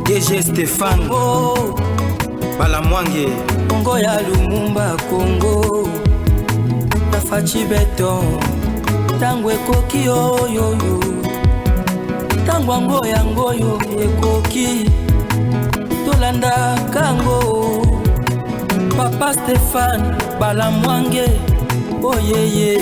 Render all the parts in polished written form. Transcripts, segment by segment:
DG Stéphane oh. Balamwange Congo ya Lumumba Congo Tafachi beton Tangwe koki yo yo yo Tangwango yango yo ekoki Tolanda kango Papa Stéphane Balamwange oh yeah.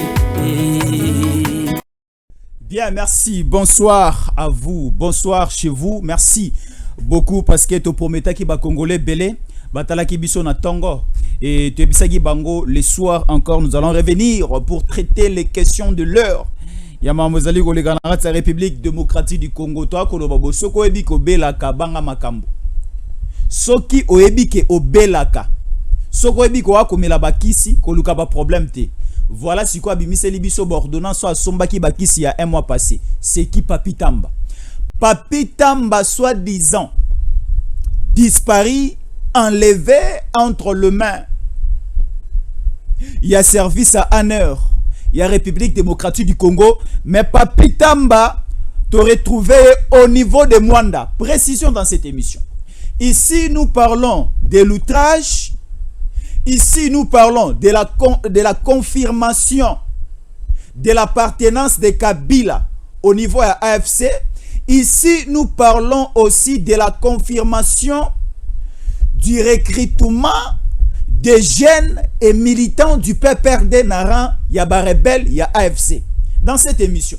Bien, merci. Bonsoir à vous. Bonsoir chez vous. Merci beaucoup parce que tu promets qui va congolais belé. Batala ki biso na tongo. Et tu bisagi bango les soirs encore. Nous allons revenir pour traiter les questions de l'heure. Yama mozali ko lega na la République démocratique du Congo. Toi ko lobabo soko ebi ko belaka banga makambo. Soki oebi ke obelaka. Soko ebi ko akomela bakisi ko luka ba problème te. Voilà c'est quoi bimise libiso ordonnance soit sombaki bakisi il y a un mois passé. C'est qui Papi Tamba? Papi Tamba soi-disant disparu, enlevé entre les mains. Il y a service à honneur. Il y a République démocratique du Congo. Mais Papi Tamba te retrouvé au niveau de Mwanda. Précision dans cette émission. Ici nous parlons de l'outrage. Ici, nous parlons de la confirmation de l'appartenance de Kabila au niveau de AFC. Ici, nous parlons aussi de la confirmation du recrutement des jeunes et militants du PPRD Naran, Yaba Rebel, Y'a AFC. Dans cette émission,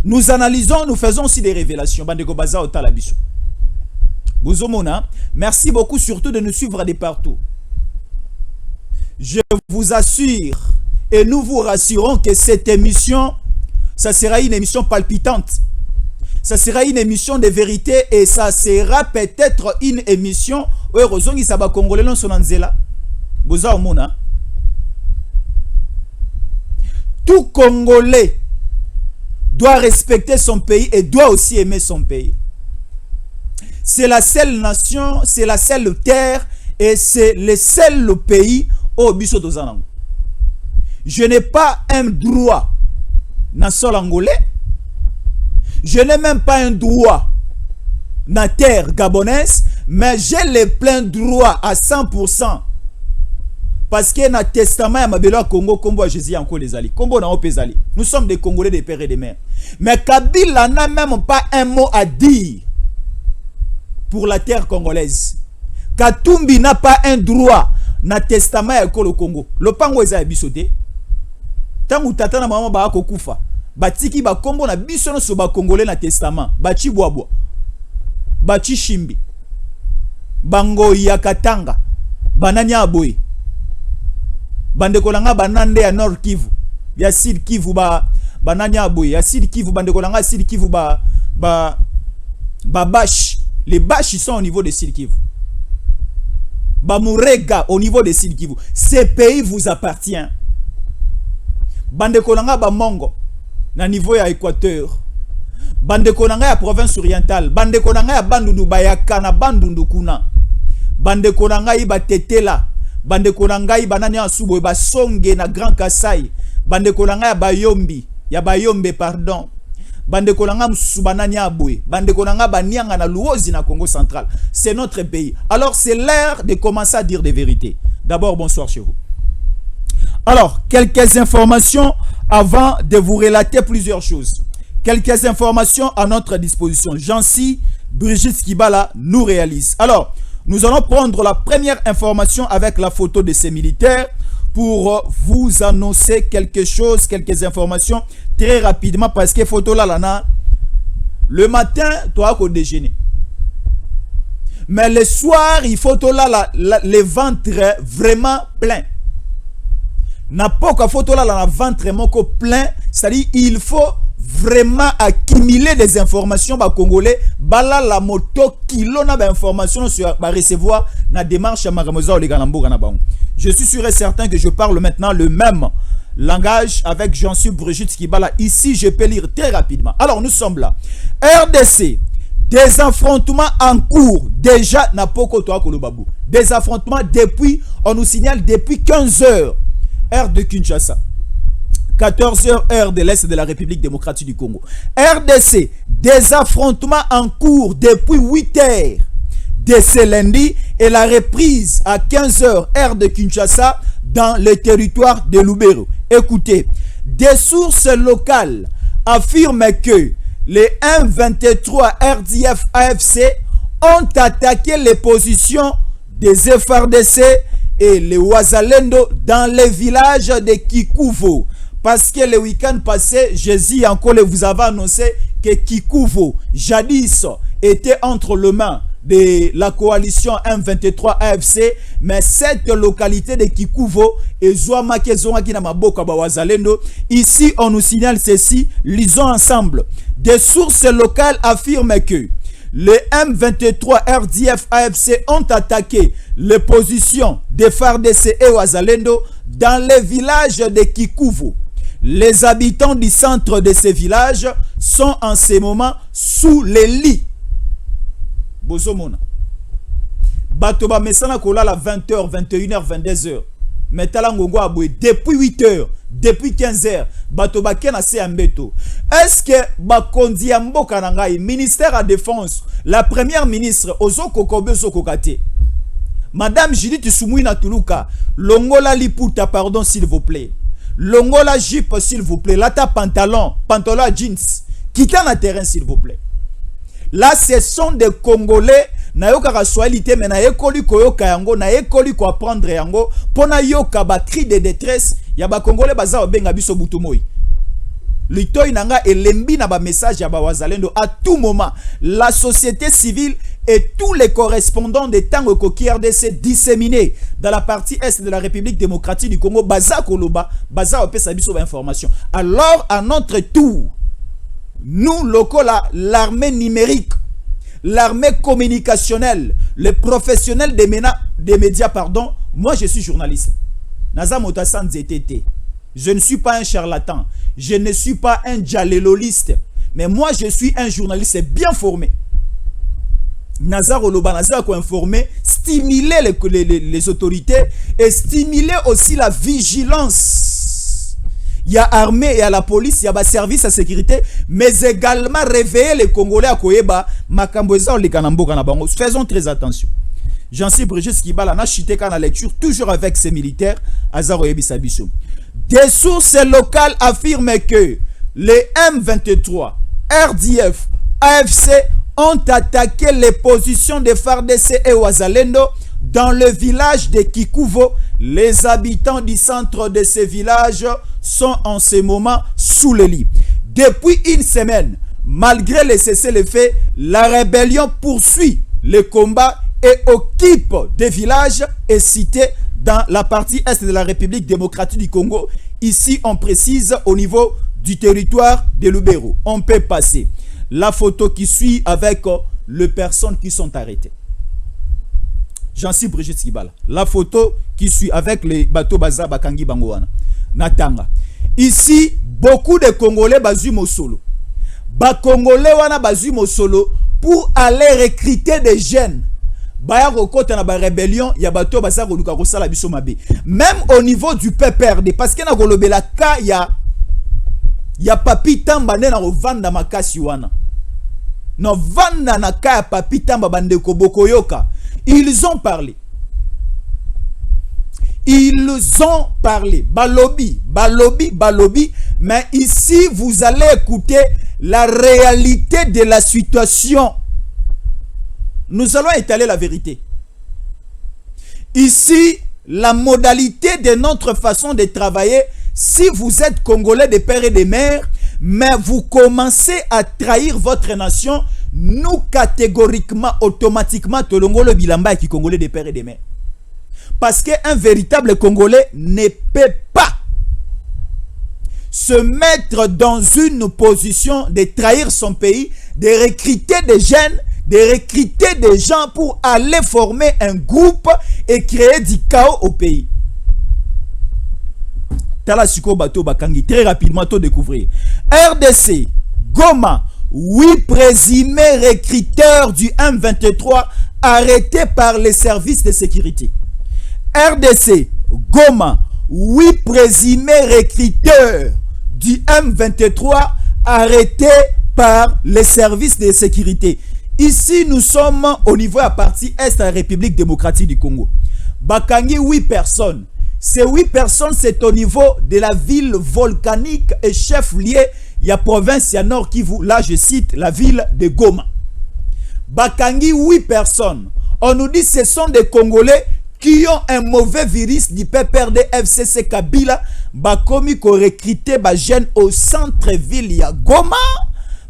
nous analysons, nous faisons aussi des révélations. Bandeko Baza au Talabiso. Bouzomona, merci beaucoup surtout de nous suivre de partout. Je vous assure et nous vous rassurons que cette émission, ça sera une émission palpitante. Ça sera une émission de vérité et ça sera peut-être une émission où Rozongi Saba Congolais non sonanzela. Bouzomona. Tout Congolais doit respecter son pays et doit aussi aimer son pays. C'est la seule nation, c'est la seule terre et c'est le seul pays au biso dozanango. Je n'ai pas un droit na sol angolais. Je n'ai même pas un droit na terre gabonaise, mais j'ai le plein droit à 100%. Parce que na testament ya mabelo Congo Kombo a Jésus encore les alliés. Kombo na opezali. Nous sommes des Congolais des pères et des mères. Mais Kabila n'a même pas un mot à dire pour la terre congolaise. Katumbi n'a pas un droit na testament ya le Congo. Le pango eza bisoté. Tangu tata na maman ba ko kufa. Batiki ba kombo na biso no so ba congolais na testament. Bachi boabo. Bachi shimbi. Bango ya Katanga. Bananya boy. Bande kolanga banande ya Nord Kivu. Ya Sud Kivu bananya boy. Ya Sud Kivu bande kolanga Sud Kivu bash. Les bâches sont au niveau de Sud Kivu. Bamurega au niveau de Sud Kivu. Ces pays vous appartient. Bande kolanga ba Mongo na niveau ya Équateur. Bande kolanga ya province orientale. Bande kolanga ya Bandundu Bayaka na Bandundu kuna. Bande kolanga iba Tetela. Bande kolanga iba nani asubo ba Songe na Grand Kasai. Bande kolanga ya Bayombi. Ya Bayombe pardon. Bande kolanga msubanani aboué, bande kolanga banianga na luozi na Congo central. C'est notre pays. Alors c'est l'heure de commencer à dire des vérités. D'abord bonsoir chez vous. Alors quelques informations avant de vous relater plusieurs choses. Quelques informations à notre disposition. Jancy Brigitte Kibala nous réalise. Alors nous allons prendre la première information avec la photo de ces militaires pour vous annoncer quelque chose, quelques informations très rapidement parce que photo là lana le matin toi qu'au déjeuner mais le soir il faut là le ventre vraiment plein n'a pas qu'à photo là la ventre moko plein, c'est-à-dire il faut vraiment accumuler des informations ba congolais bala la moto kilo na ba information sur ba recevoir na démarche ya magamoza le galamboga na bango. Je suis sûr et certain que je parle maintenant le même langage avec Jancy Brigitte Kibala. Ici, je peux lire très rapidement. Alors, nous sommes là. RDC, des affrontements en cours. Déjà, n'a pas Kolobabou. Des affrontements depuis, on nous signale depuis 15 heures. Heure de Kinshasa. 14h heure de l'Est de la République démocratique du Congo. RDC, des affrontements en cours depuis 8h de ce lundi et la reprise à 15h heure de Kinshasa dans le territoire de Lubero. Écoutez, des sources locales affirment que les M23 RDF AFC ont attaqué les positions des FARDC et les Wazalendo dans les villages de Kikuvo. Parce que le week-end passé, Jésus encore vous avait annoncé que Kikuvo, jadis, était entre les mains de la coalition M23 AFC, mais cette localité de Kikuvo ici on nous signale ceci, lisons ensemble. Des sources locales affirment que les M23 RDF AFC ont attaqué les positions des FARDC et Wazalendo dans les villages de Kikuvo. Les habitants du centre de ces villages sont en ce moment sous les lits. Bozomona. Batoba mesana kola la 20h, 21h, 22h. Metala ngongo abwe depuis 8h, depuis 15h. Batoba kena se ambeto. Est-ce que bakondi ya mboka na ngai, ministère à défense, la première ministre Ozoko Kobe Sokokate. Madame Judith Soumouina Tuluka, longola liputa pardon s'il vous plaît. Longola jupe s'il vous plaît. Lata pantalon à jeans. Quittez le terrain s'il vous plaît. Là, ce sont des Congolais. Na yoka kaswalite mais na ekoli koyoka yango na ekoli ko apprendre yango pona yoka ba cri de détresse ya ba Congolais baza obenga biso butu moi. Litoy nanga elembi na ba message ya ba Wazalendo à tout moment. La société civile et tous les correspondants des Tango Koki RDC disséminés dans la partie est de la République démocratique du Congo baza koloba baza opesa biso ba information. Alors à notre tour, nous locaux l'armée numérique, l'armée communicationnelle, les professionnels des médias, pardon, moi je suis journaliste. Naza Motassan ZTT. Je ne suis pas un charlatan. Je ne suis pas un djaléloliste. Mais moi je suis un journaliste bien formé. Naza Roloba, Naza ko informer, stimuler les autorités et stimuler aussi la vigilance. Il y a armée, il y a la police, il y a service à sécurité, mais également réveiller les Congolais à Koyeba, Makamboza ou les Kanambo Kanabango. Faisons très attention. Jean-Cyr Brigitte Kibala n'a chité qu'à la lecture, toujours avec ses militaires, Azaro Ebisabiso. Des sources locales affirment que les M23, RDF, AFC ont attaqué les positions des FARDC et Wazalendo dans le village de Kikuvo. Les habitants du centre de ces villages sont en ce moment sous le lit. Depuis une semaine, malgré les cessez-le-feu, la rébellion poursuit les combats et occupe des villages et cités dans la partie est de la République démocratique du Congo. Ici, on précise au niveau du territoire de Lubero. On peut passer la photo qui suit avec les personnes qui sont arrêtées. Jean-Cyr Brigitte Kibala. La photo qui suit avec les bateaux Baza Bakangi Bangoana. Natanga. Ici, beaucoup de Congolais bazu Mosolo. Congolais wana bazu Mosolo pour aller recruter des jeunes. Baya kokota na ba rébellion ya bateau Baza Koluka Kosala biso mabe. Même au niveau du PPRD parce que na kolobela ka ya papi tamba na vanda makasi wana. No vanda na ka ya papi tamba bandeko bokoyoka. Ils ont parlé. Ils ont parlé. Balobi, balobi, balobi. Mais ici, vous allez écouter la réalité de la situation. Nous allons étaler la vérité. Ici, la modalité de notre façon de travailler, si vous êtes Congolais de père et de mère, mais vous commencez à trahir votre nation, nous catégoriquement, automatiquement, Tolongolo Bilamba qui Congolais de père et de mère. Parce qu'un véritable Congolais ne peut pas se mettre dans une position de trahir son pays, de recruter des jeunes, de recruter des gens pour aller former un groupe et créer du chaos au pays. Talasiko Bato Bakangi, très rapidement, tout découvrir. RDC, Goma, 8 présumés recruteurs du M23 arrêtés par les services de sécurité. RDC, Goma, 8 présumés recruteurs du M23 arrêtés par les services de sécurité. Ici, nous sommes au niveau de la partie Est de la République démocratique du Congo. Bakangi 8 personnes. Ces 8 personnes, c'est au niveau de la ville volcanique et chef-lieu. Il y a province, il y a Nord Kivu. Là, je cite la ville de Goma. Bakangi 8 personnes. On nous dit que ce sont des Congolais qui ont un mauvais virus du PPRD FCC Kabila. Bakomi ko recruter ba jeunes au centre-ville ya Goma.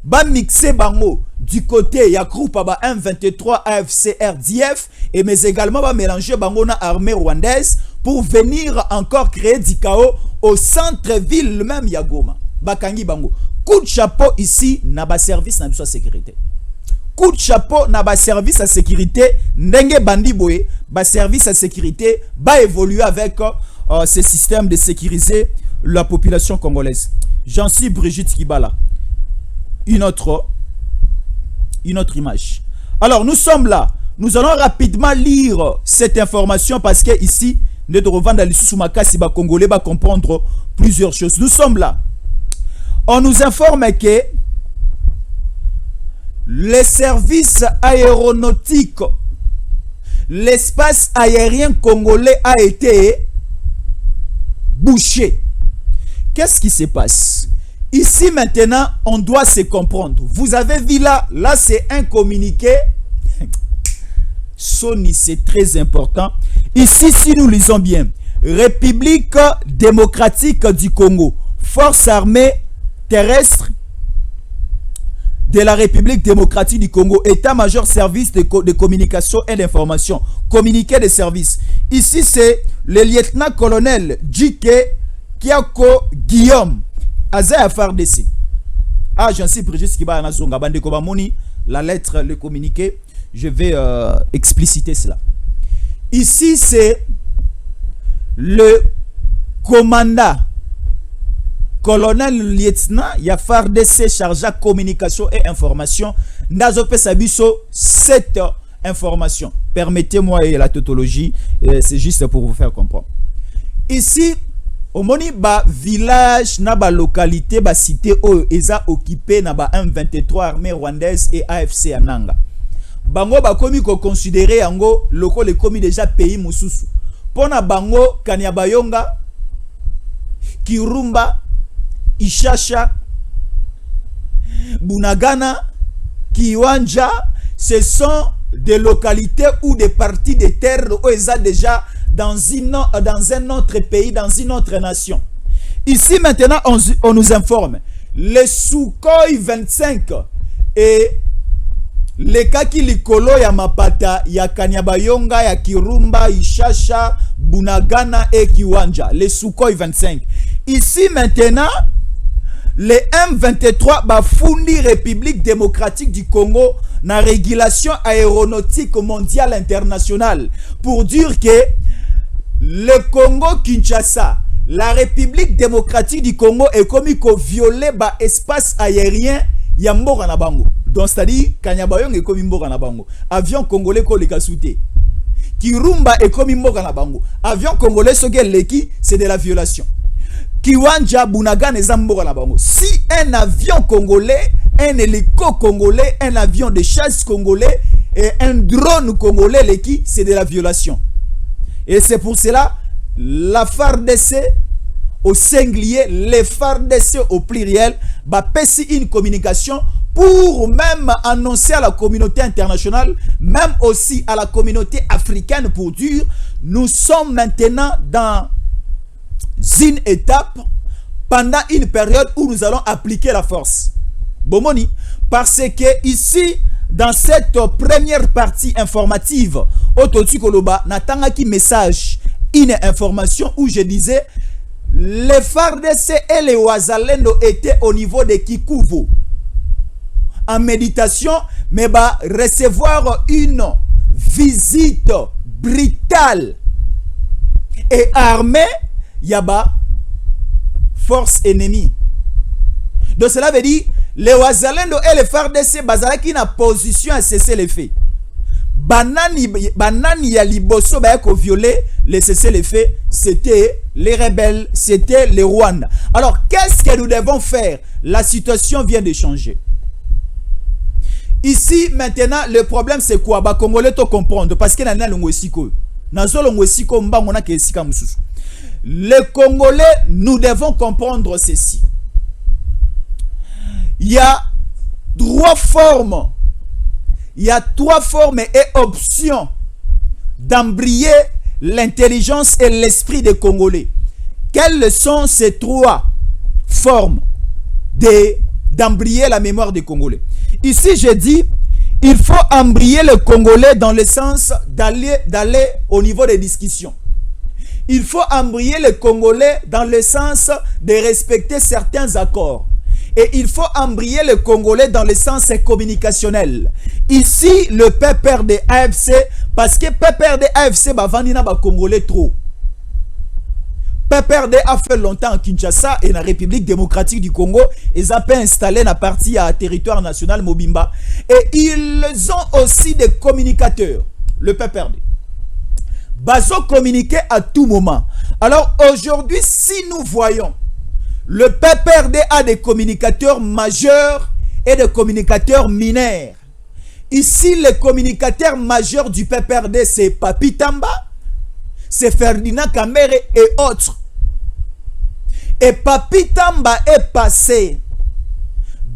Ba mixer bango du côté ya groupe ba M23 AFC RDF et mais également ba mélanger bango na armée rwandaise pour venir encore créer du chaos au centre-ville même ya Goma. Bakangi bango. Coup de chapeau ici na ba service na biso sécurité. Coup de chapeau na ba service à sécurité ndenge bandi boye ba service à sécurité ba évoluer avec ce système de sécuriser la population congolaise. J'en suis Brigitte Kibala. Une autre image. Alors nous sommes là. Nous allons rapidement lire cette information parce que ici ne te revendre les sous-makasi ba congolais va comprendre plusieurs choses. Nous sommes là. On nous informe que les services aéronautiques, l'espace aérien congolais a été bouché. Qu'est-ce qui se passe? Ici maintenant, on doit se comprendre. Vous avez vu là c'est un communiqué. Sony, c'est très important. Ici, si nous lisons bien, République démocratique du Congo, force armée terrestre de la République démocratique du Congo, état-major service de communication et d'information, communiqué de service. Ici, c'est le lieutenant-colonel Djike Kiako Guillaume, Azaya FARDC. Ah, j'en sais Brigitte Kiba Anazonga, Bande Kobamoni, la lettre, le communiqué, je vais expliciter cela. Ici, c'est le commandant colonel lieutenant ya FARDC chargé communication et information. Nazope Sabiso, cette information. Permettez-moi la tautologie, c'est juste pour vous faire comprendre. Ici, au moni ba village na ba localité ba cité o eza occupé na ba M23 armée rwandaise et AFC Ananga. Bango ba komi ko considérer yango loko le komi déjà pays mususu. Pona bango Kanyabayonga, Kirumba, Ishasha, Bunagana, Kiwanja, ce sont des localités ou des parties de terre où ils sont déjà dans un autre pays, dans une autre nation. Ici maintenant, on nous informe, les Sukhoi 25 et les Kaki Likolo ya Mapata, ya Kanyabayonga, ya Kirumba, Ishasha, Bunagana et Kiwanja, les Sukhoi 25. Ici maintenant, les M23 bafundi République démocratique du Congo na régulation aéronautique mondiale internationale pour dire que le Congo Kinshasa, la République démocratique du Congo est comme violer ba espace aérien ya mboka na bango. Donc c'est-à-dire Kanyabayong est comme mboka na bango. Avion congolais ko le kasouté. Kirumba est comme mboka na bango. Avion congolais soke leki, c'est de la violation. Kiwanja Bunagana ezamboka na bango. Si un avion congolais, un hélico congolais, un avion de chasse congolais et un drone congolais leki, c'est de la violation. Et c'est pour cela la FARDC au singulier, les FARDC au pluriel, va passer une communication pour même annoncer à la communauté internationale, même aussi à la communauté africaine pour dire nous sommes maintenant dans une étape pendant une période où nous allons appliquer la force. Bomoni, parce que ici, dans cette première partie informative, Ototu Koloba, Natangaki message, une information où je disais, les FARDC et les Wazalendo étaient au niveau de Kikuvu, en méditation, mais va recevoir une visite brutale et armée, Yaba, force ennemie. Donc cela veut dire, les Wazalendo et les FARDC bazalaki na position à cesser les faits. Banani ya liboso ba ko violer les cesser les faits, c'était les rebelles, c'était les Rwandais. Alors, qu'est-ce que nous devons faire? La situation vient de changer. Ici, maintenant, le problème, c'est quoi? Bah, Congolais, tu comprendre. Parce que les Congolais, nous devons comprendre ceci. Il y a trois formes. Il y a trois formes et options d'embrayer l'intelligence et l'esprit des Congolais. Quelles sont ces trois formes d'embrayer la mémoire des Congolais? Ici, je dis, il faut embrayer le Congolais dans le sens d'aller au niveau des discussions. Il faut embrayer le Congolais dans le sens de respecter certains accords. Et il faut embrayer le Congolais dans le sens communicationnel. Ici, le PPRD AFC, parce que PPRD AFC, bah, vandina ba Congolais trop. PPRD a fait longtemps en Kinshasa et dans la République démocratique du Congo. Ils ont installé la partie à territoire national Mobimba. Et ils ont aussi des communicateurs, le PPRD. Bazo communiquer à tout moment. Alors aujourd'hui, si nous voyons le PPRD a des communicateurs majeurs et des communicateurs mineurs. Ici, les communicateurs majeurs du PPRD, c'est Papi Tamba, c'est Ferdinand Kambere et autres. Et Papi Tamba est passé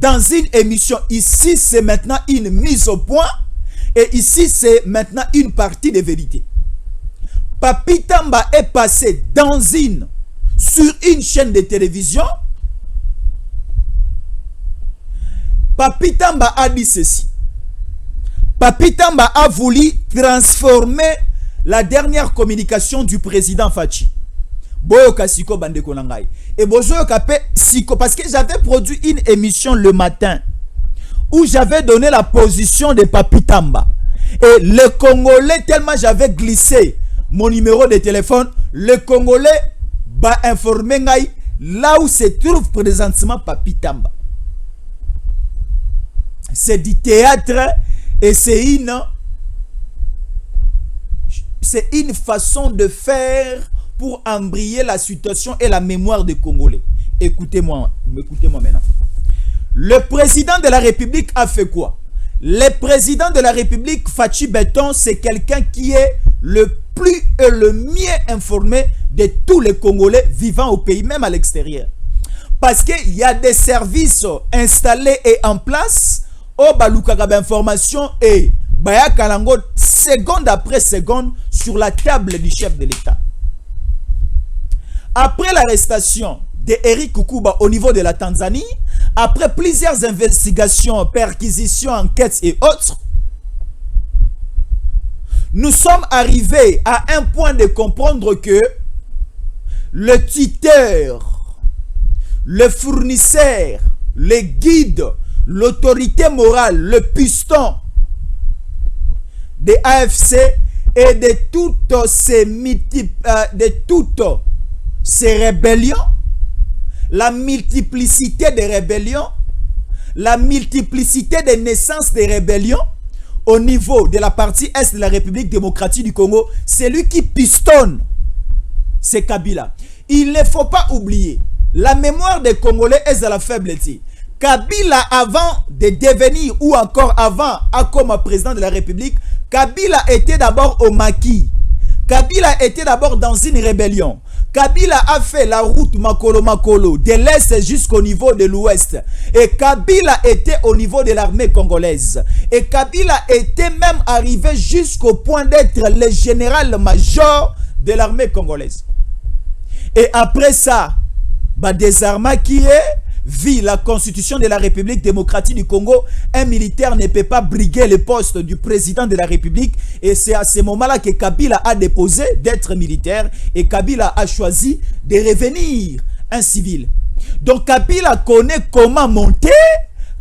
dans une émission. Ici, c'est maintenant une mise au point. Et ici, c'est maintenant une partie de vérité. Papi Tamba est passé sur une chaîne de télévision. Papi Tamba a dit ceci. Papi Tamba a voulu transformer la dernière communication du président Fachi. Boyoka Siko Bandeko Nangai. Et Boyoka Siko, parce que j'avais produit une émission le matin où j'avais donné la position de Papi Tamba. Et le Congolais, tellement j'avais glissé mon numéro de téléphone, le Congolais va informer là où se trouve présentement Papi Tamba. C'est du théâtre et c'est une façon de faire pour embrayer la situation et la mémoire des Congolais. Écoutez-moi maintenant. Le président de la République a fait quoi? Le président de la République, Fachi Beton, c'est quelqu'un qui est le plus et le mieux informé de tous les Congolais vivant au pays, même à l'extérieur. Parce qu'il y a des services installés et en place, au Balukaka d'information et Baya Kalango, seconde après seconde, sur la table du chef de l'État. Après l'arrestation de Eric Kukuba au niveau de la Tanzanie, après plusieurs investigations, perquisitions, enquêtes et autres, nous sommes arrivés à un point de comprendre que le tuteur, le fournisseur, le guide, l'autorité morale, le piston de AFC et de toutes ces rébellions, la multiplicité des rébellions, la multiplicité des naissances des rébellions au niveau de la partie est de la République démocratique du Congo, c'est lui qui pistonne. C'est Kabila. Il ne faut pas oublier, la mémoire des Congolais est à la faiblesse. Kabila, avant de devenir ou encore avant, comme président de la République, Kabila était d'abord au maquis. Kabila était d'abord dans une rébellion. Kabila a fait la route Makolo-Makolo de l'Est jusqu'au niveau de l'Ouest. Et Kabila était au niveau de l'armée congolaise. Et Kabila était même arrivé jusqu'au point d'être le général-major de l'armée congolaise. Et après ça, Désarma qui est, vit la constitution de la République démocratique du Congo, un militaire ne peut pas briguer le poste du président de la République. Et c'est à ce moment-là que Kabila a déposé d'être militaire et Kabila a choisi de revenir un civil. Donc Kabila connaît comment monter,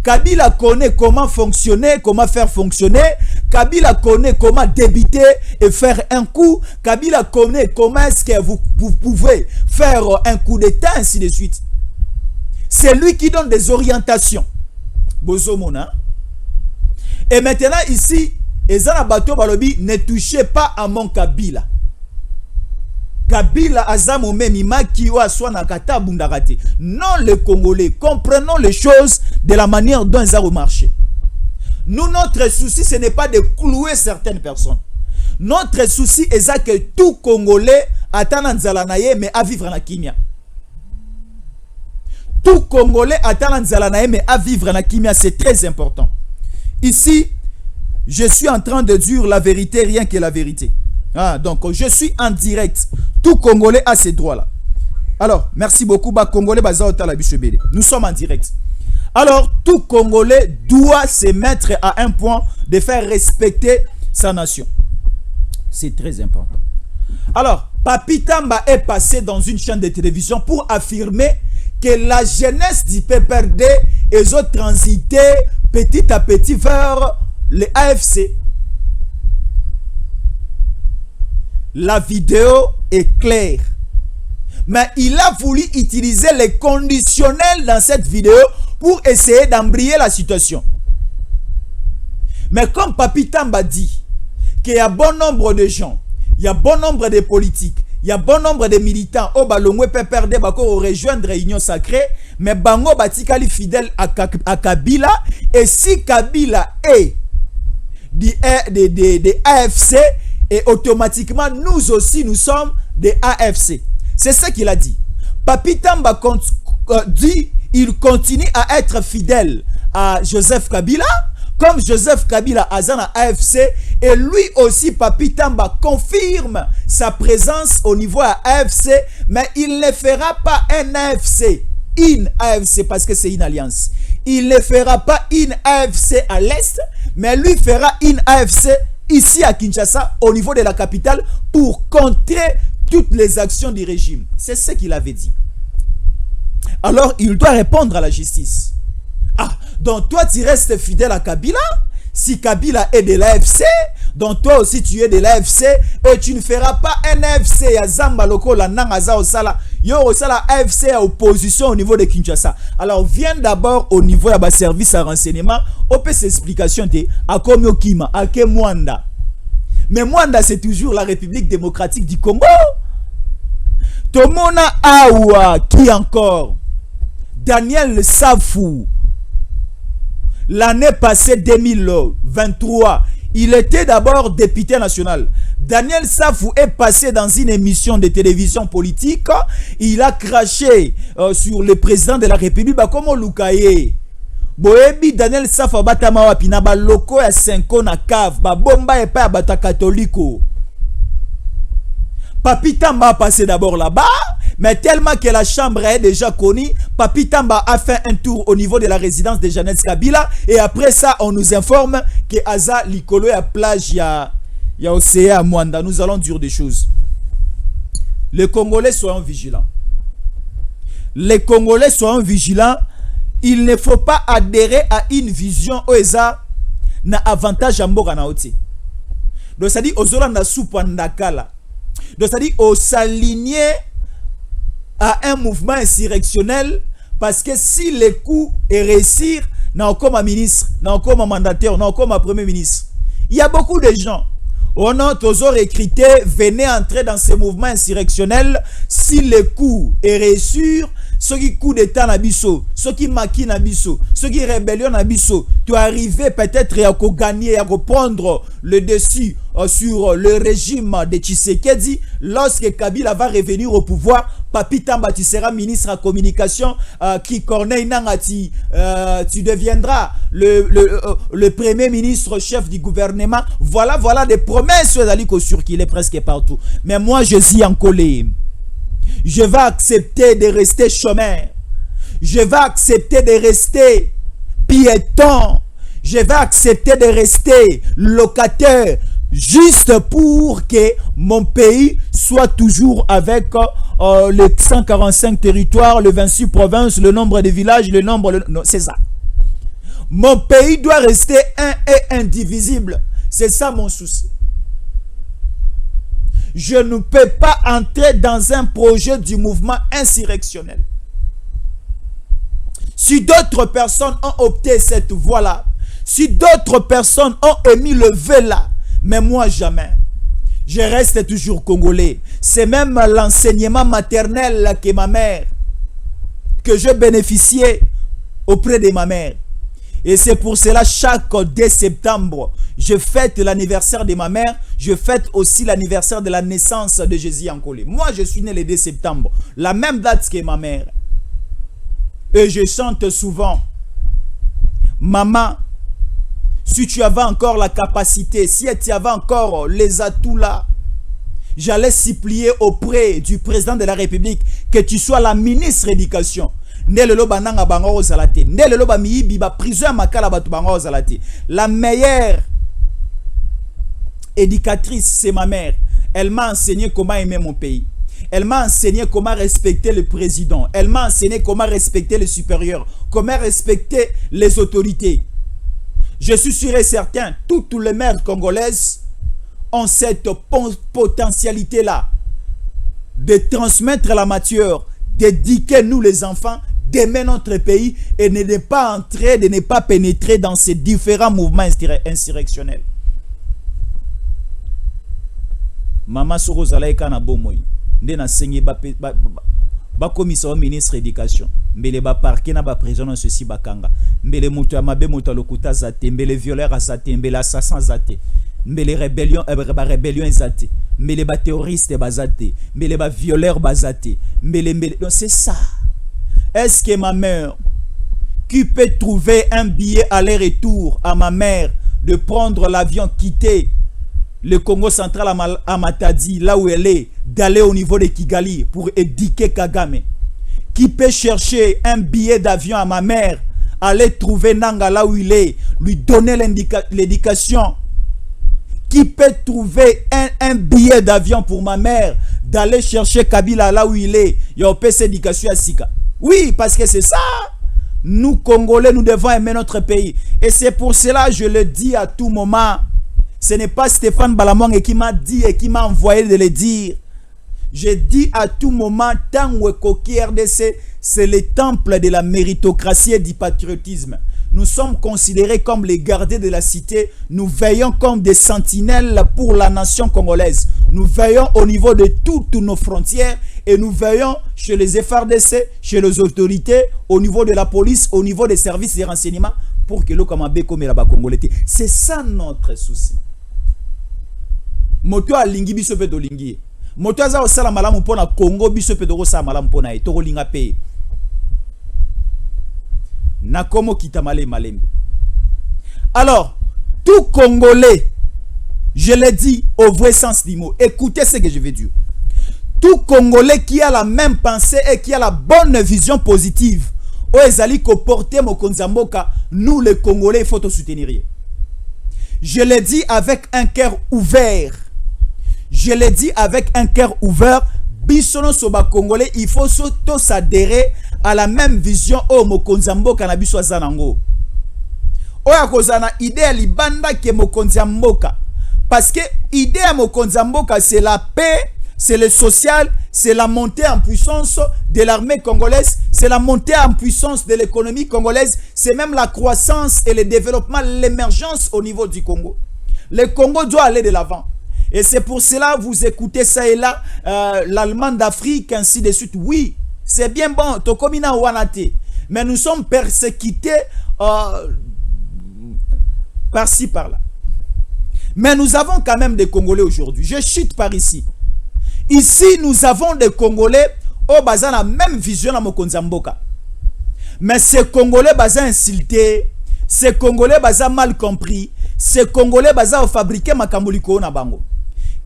Kabila connaît comment fonctionner, comment faire fonctionner, Kabila connaît comment débiter et faire un coup, Kabila connaît comment est-ce que vous pouvez faire un coup d'état, ainsi de suite. C'est lui qui donne des orientations. Bozomona. Et maintenant ici, Ezana Bato Balobi, ne touchez pas à mon Kabila. Kabila azamo memi maki wa swana kata bundakate. Non, les Congolais, comprenons les choses de la manière dont ils ont marché. Nous, notre souci, ce n'est pas de clouer certaines personnes. Notre souci est que tout Congolais attend Nzalanaye mais à vivre en Kimia. Tout Congolais attend Nzalanaye mais à vivre en Kimia, c'est très important. Ici, je suis en train de dire la vérité, rien que la vérité. Ah, donc, je suis en direct. Tout Congolais a ces droits-là. Alors, merci beaucoup. Congolais, nous sommes en direct. Alors, tout Congolais doit se mettre à un point de faire respecter sa nation. C'est très important. Alors, Papi Tamba est passé dans une chaîne de télévision pour affirmer que la jeunesse du PPRD est transité petit à petit vers les AFC. La vidéo est claire. Mais il a voulu utiliser les conditionnels dans cette vidéo pour essayer d'embrayer la situation. Mais comme Papi Tamba dit qu'il y a bon nombre de gens, il y a bon nombre de politiques, il y a bon nombre de militants au Balongwe PPRD bako rejoindre Réunion Sacrée, mais Bango batikali fidèle à Kabila, et si Kabila est des AFC, et automatiquement nous aussi nous sommes des AFC. C'est ce qu'il a dit. Papi Tamba dit il continue à être fidèle à Joseph Kabila, comme Joseph Kabila a Zana AFC, et lui aussi Papi Tamba confirme sa présence au niveau à AFC, mais il ne fera pas un AFC, une AFC parce que c'est une alliance. Il ne fera pas une AFC à l'est, mais lui fera une AFC ici à Kinshasa, au niveau de la capitale, pour contrer toutes les actions du régime. C'est ce qu'il avait dit. Alors, il doit répondre à la justice. Ah, donc toi, tu restes fidèle à Kabila. Si Kabila est de l'AFC, donc toi aussi, tu es de l'AFC, et tu ne feras pas un AFC à Zamba Loko, la Nangaza Osala. Yo Osala AFC à opposition au niveau de Kinshasa. Alors, viens d'abord au niveau de la service à renseignement. On peut s'explication de Akomyo Kima, Ake Mwanda. Mais Mwanda, c'est toujours la République démocratique du Congo. Tomona Awa, qui encore? Daniel Safou. L'année passée, 2023, il était d'abord député national. Daniel Safou est passé dans une émission de télévision politique. Il a craché sur le président de la République. Comme Lukaye. Boebi Daniel Safou batama wapi na ba loko ya 5 ans na cave. Ba bomba et pas bata catholico. Papi Tamba a passé d'abord là-bas. Mais tellement que la chambre est déjà connue, Papi Tamba a fait un tour au niveau de la résidence de Jeannette Kabila. Et après ça, on nous informe que Aza Likolo à plage, il y a Océan à Mwanda. Nous allons dire des choses. Les Congolais soyons vigilants. Les Congolais soyons vigilants. Il ne faut pas adhérer à une vision OESA na avantage à Mboga na oti. Donc ça dit aux Olanda Soupandakala. Donc ça dit au s'aligner à un mouvement insurrectionnel, parce que si les coups est réussir, non comme un ministre, non comme un mandataire, non comme un premier ministre. Il y a beaucoup de gens. On a toujours écrit, venez entrer dans ce mouvement insurrectionnel. Si le coup est réussir, ceux qui coup d'état nabiso, ceux qui maquillent nabiso, ceux qui rébellion nabiso, tu arrives peut-être à gagner, à reprendre le dessus sur le régime de Tshisekedi. Lorsque Kabila va revenir au pouvoir, Papi Tamba, tu seras ministre à communication, qui Corneille Nangati, tu deviendras le premier ministre chef du gouvernement. Voilà des promesses sur qu'il est presque partout. Mais moi, je suis en colère. Je vais accepter de rester chômeur. Je vais accepter de rester piéton. Je vais accepter de rester locataire. Juste pour que mon pays soit toujours avec les 145 territoires, les 26 provinces, le nombre de villages, le nombre... Non, c'est ça. Mon pays doit rester un et indivisible. C'est ça mon souci. Je ne peux pas entrer dans un projet du mouvement insurrectionnel. Si d'autres personnes ont opté cette voie-là, si d'autres personnes ont émis le vœu là, mais moi jamais. Je reste toujours congolais. C'est même l'enseignement maternel que ma mère, que je bénéficiais auprès de ma mère. Et c'est pour cela, chaque 2 septembre, je fête l'anniversaire de ma mère. Je fête aussi l'anniversaire de la naissance de Jésus en Kolé. Moi, je suis né le 2 septembre, la même date que ma mère. Et je chante souvent, maman, si tu avais encore la capacité, si tu avais encore les atouts là, j'allais supplier auprès du président de la République que tu sois la ministre de l'éducation. La meilleure éducatrice, c'est ma mère. Elle m'a enseigné comment aimer mon pays. Elle m'a enseigné comment respecter le président. Elle m'a enseigné comment respecter les supérieurs, comment respecter les autorités. Je suis sûr et certain, toutes les mères congolaises ont cette potentialité-là de transmettre la matière, d'éduquer nous les enfants, d'aimer notre pays et de ne pas entrer, de ne pas pénétrer dans ces différents mouvements insurrectionnels. Maman Soro Zalaïka na bomoy, nde na sengi ba commissaire ministre éducation, mbele ba parquet na ba prison na ceci bakanga, mbele moto ya mabe moto lokuta zate, mbele violeur azate, mbele assassin zate, mbele rébellion zate, mbele ba terroriste bazate, mbele ba violeur bazate, mbele c'est ça. Est-ce que ma mère, qui peut trouver un billet aller-retour à ma mère de prendre l'avion, quitter le Congo central à Matadi, là où elle est, d'aller au niveau de Kigali pour éduquer Kagame, qui peut chercher un billet d'avion à ma mère, aller trouver Nanga là où il est, lui donner l'éducation, qui peut trouver un billet d'avion pour ma mère, d'aller chercher Kabila là où il est, il y a une éducation à Sika. Oui, parce que c'est ça. Nous, Congolais, nous devons aimer notre pays. Et c'est pour cela que je le dis à tout moment. Ce n'est pas Stéphane Balamong qui m'a dit et qui m'a envoyé de le dire. Je dis à tout moment, Tango Koki RDC, c'est le temple de la méritocratie et du patriotisme. Nous sommes considérés comme les gardiens de la cité. Nous veillons comme des sentinelles pour la nation congolaise. Nous veillons au niveau de toutes nos frontières et nous veillons chez les FRDC, chez les autorités, au niveau de la police, au niveau des services de renseignement pour que l'eau comme un béco mais congolais. C'est ça notre souci. Moto a lingi biso pe do lingi. Moto aza osala malamu pona Congo biso pe do osala malamu pona e to linga pe. Nakomo kitamale malembe. Alors, tout Congolais, je l'ai dit au vrai sens du mot, écoutez ce que je veux dire. Tout Congolais qui a la même pensée et qui a la bonne vision positive, Oezali ko porter mokonzi mboka, nous les Congolais, il faut te soutenir. Je l'ai dit avec un cœur ouvert. Je l'ai dit avec un cœur ouvert. Bisono soba Congolais, il faut s'adhérer à la même vision au mokonzi mboka na biso azanango. Oya kozana idée libanda ke mokonzi mboka. Parce que idée à mokonzi mboka c'est la paix, c'est le social, c'est la montée en puissance de l'armée congolaise, c'est la montée en puissance de l'économie congolaise, c'est même la croissance et le développement, l'émergence au niveau du Congo. Le Congo doit aller de l'avant. Et c'est pour cela vous écoutez ça et là, l'Allemagne d'Afrique, ainsi de suite. Oui, c'est bien bon, Tokomina Wanate. Mais nous sommes persécutés par-ci, par-là. Mais nous avons quand même des Congolais aujourd'hui. Je chute par ici. Ici, nous avons des Congolais au bazar la même vision à Mokonzi mboka. Mais ces Congolais bazar insultés, ces Congolais bazar mal compris, ces Congolais bazar fabriqué makambuliko na bango.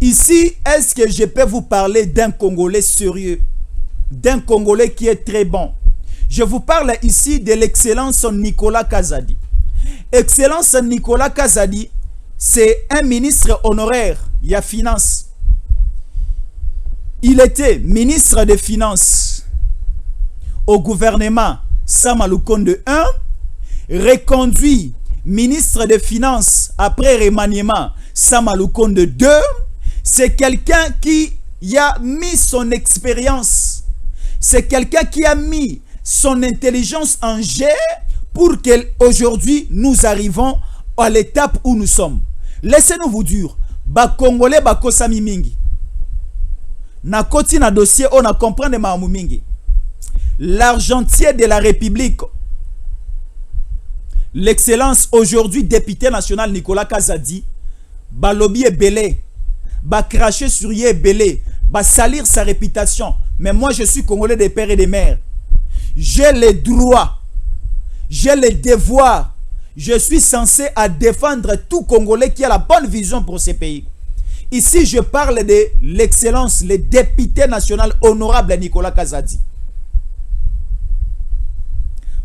Ici, est-ce que je peux vous parler d'un Congolais sérieux, d'un Congolais qui est très bon? Je vous parle ici de l'excellence Nicolas Kazadi. Excellence Nicolas Kazadi, c'est un ministre honoraire, il y a finance. Il était ministre des Finances au gouvernement Sama Lukonde 1, reconduit ministre des Finances après remaniement Sama Lukonde 2. C'est quelqu'un qui a mis son expérience, c'est quelqu'un qui a mis son intelligence en jeu pour qu'aujourd'hui nous arrivons à l'étape où nous sommes. Laissez-nous vous dire, ba Congolais ba kosami mingi. Na koti na dossier on a comprendre ma mingi. L'argentier de la République, l'excellence aujourd'hui député national Nicolas Kazadi, ba lobby belé, ba cracher sur yé belé, ba salir sa réputation. Mais moi je suis Congolais des pères et des mères. J'ai les droits, j'ai les devoirs. Je suis censé à défendre tout Congolais qui a la bonne vision pour ce pays. Ici je parle de l'excellence, le député national honorable Nicolas Kazadi.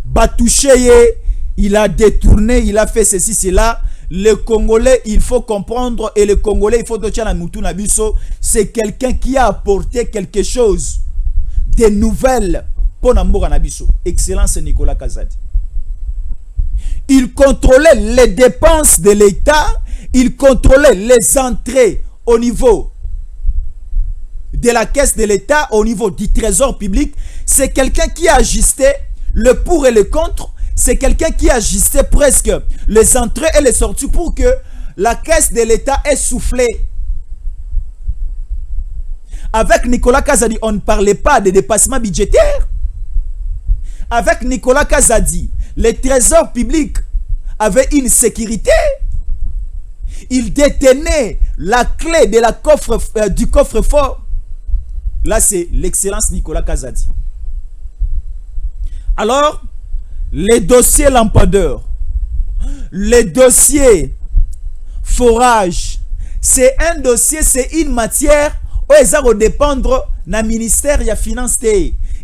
Batouché, il a détourné, il a fait ceci, cela. Le Congolais, il faut comprendre, et le Congolais, il faut c'est quelqu'un qui a apporté quelque chose de nouvelles pour Nabiso. Excellence Nicolas Kazadi. Il contrôlait les dépenses de l'État, il contrôlait les entrées au niveau de la caisse de l'État, au niveau du trésor public. C'est quelqu'un qui a ajusté le pour et le contre. C'est quelqu'un qui a ajusté presque les entrées et les sorties pour que la caisse de l'État ait soufflé. Avec Nicolas Kazadi, on ne parlait pas de dépassement budgétaire. Avec Nicolas Kazadi, le trésor public avait une sécurité. Il détenait la clé de la du coffre-fort. Là, c'est l'excellence Nicolas Kazadi. Alors, les dossiers lampadaires, les dossiers forage, c'est un dossier, c'est une matière où ils vont dépendre du ministère de la Finance.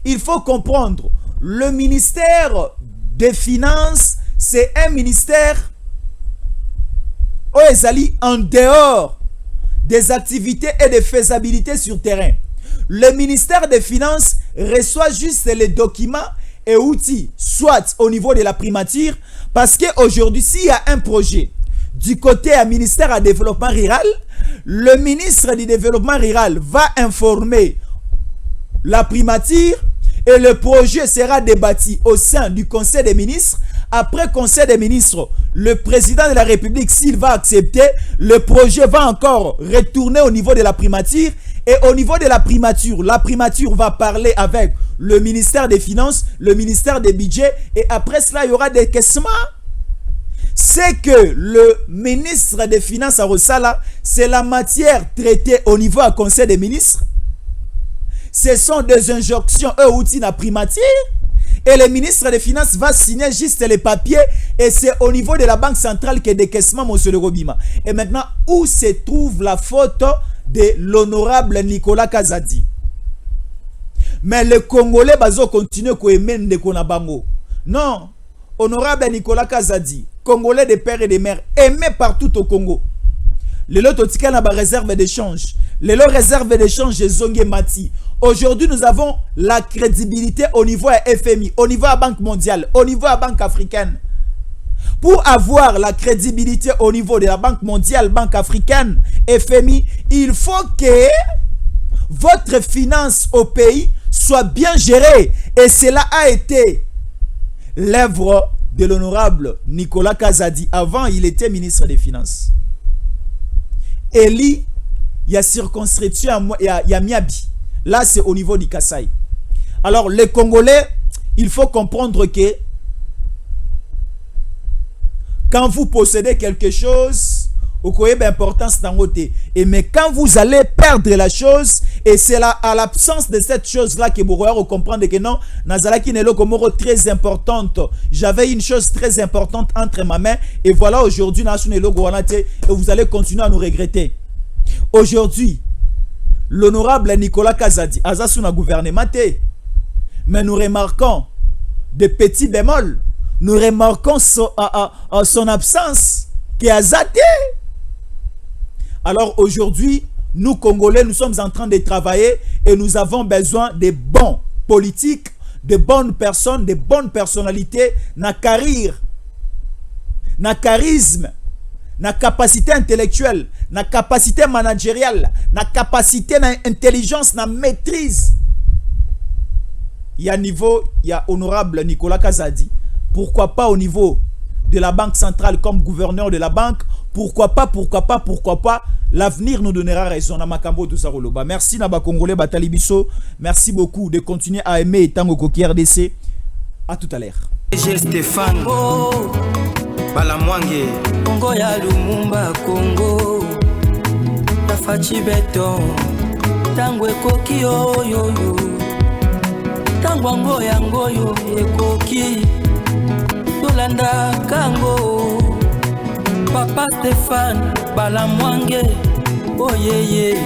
Il faut comprendre, le ministère des Finances, c'est un ministère où ils allaient en dehors des activités et des faisabilités sur terrain. Le ministère des Finances reçoit juste les documents et outils, soit au niveau de la primature, parce qu'aujourd'hui, s'il y a un projet du côté du ministère du développement rural, le ministre du développement rural va informer la primature et le projet sera débattu au sein du conseil des ministres. Après conseil des ministres, le président de la République, s'il va accepter, le projet va encore retourner au niveau de la primature. Et au niveau de la primature va parler avec le ministère des Finances, le ministère des Budgets, et après cela, il y aura des caissements. C'est que le ministre des Finances à Rossala, c'est la matière traitée au niveau du conseil des ministres. Ce sont des injonctions, outils de la primature. Et le ministre des Finances va signer juste les papiers, et c'est au niveau de la Banque centrale que des caissements, monsieur le Robima. Et maintenant, où se trouve la faute de l'honorable Nicolas Kazadi? Mais le Congolais bazo continue à aimer de Konabango. Non, honorable Nicolas Kazadi, Congolais de pères et de mères, aimé partout au Congo. Les lots tika na ba réserve d'échange. Les lots réserve d'échange de Zongue Mati. Aujourd'hui, nous avons la crédibilité au niveau de FMI, au niveau de la Banque mondiale, au niveau de la Banque africaine. Pour avoir la crédibilité au niveau de la Banque mondiale, Banque africaine, FMI, il faut que votre finance au pays soit bien gérée. Et cela a été l'œuvre de l'honorable Nicolas Kazadi. Avant, il était ministre des Finances. Eli, il y a circonscription, il y a Miabi. Là, c'est au niveau du Kasaï. Alors, les Congolais, il faut comprendre que quand vous possédez quelque chose, vous avez l'importance dans votre côté. Mais quand vous allez perdre la chose, et c'est là, à l'absence de cette chose-là que vous allez comprendre que non, Nazalaki Neloko très importante. J'avais une chose très importante entre ma main, et voilà aujourd'hui, et vous allez continuer à nous regretter. Aujourd'hui, l'honorable Nicolas Kazadi, Azasuna gouvernement, mais nous remarquons des petits bémols. Nous remarquons son absence qui est azatée. Alors aujourd'hui, nous Congolais, nous sommes en train de travailler et nous avons besoin de bons politiques, de bonnes personnes, de bonnes personnalités, na carrière, na charisme, na capacité intellectuelle, na capacité managériale, na capacité, na intelligence, na maîtrise. Il y a niveau, il y a honorable Nicolas Kazadi. Pourquoi pas au niveau de la Banque centrale comme gouverneur de la banque. Pourquoi pas, l'avenir nous donnera raison. Merci Naba Congolais Batalibiso. Merci beaucoup de continuer à aimer Tango Koki RDC. À tout à l'heure. Stéphane Balamwange Congo ya Lumumba Congo Tafachi Beton Tango ekoki yo Tango ngoyo ekoki Tolanda Kango Papa Stéphane Balamwange oh yeah.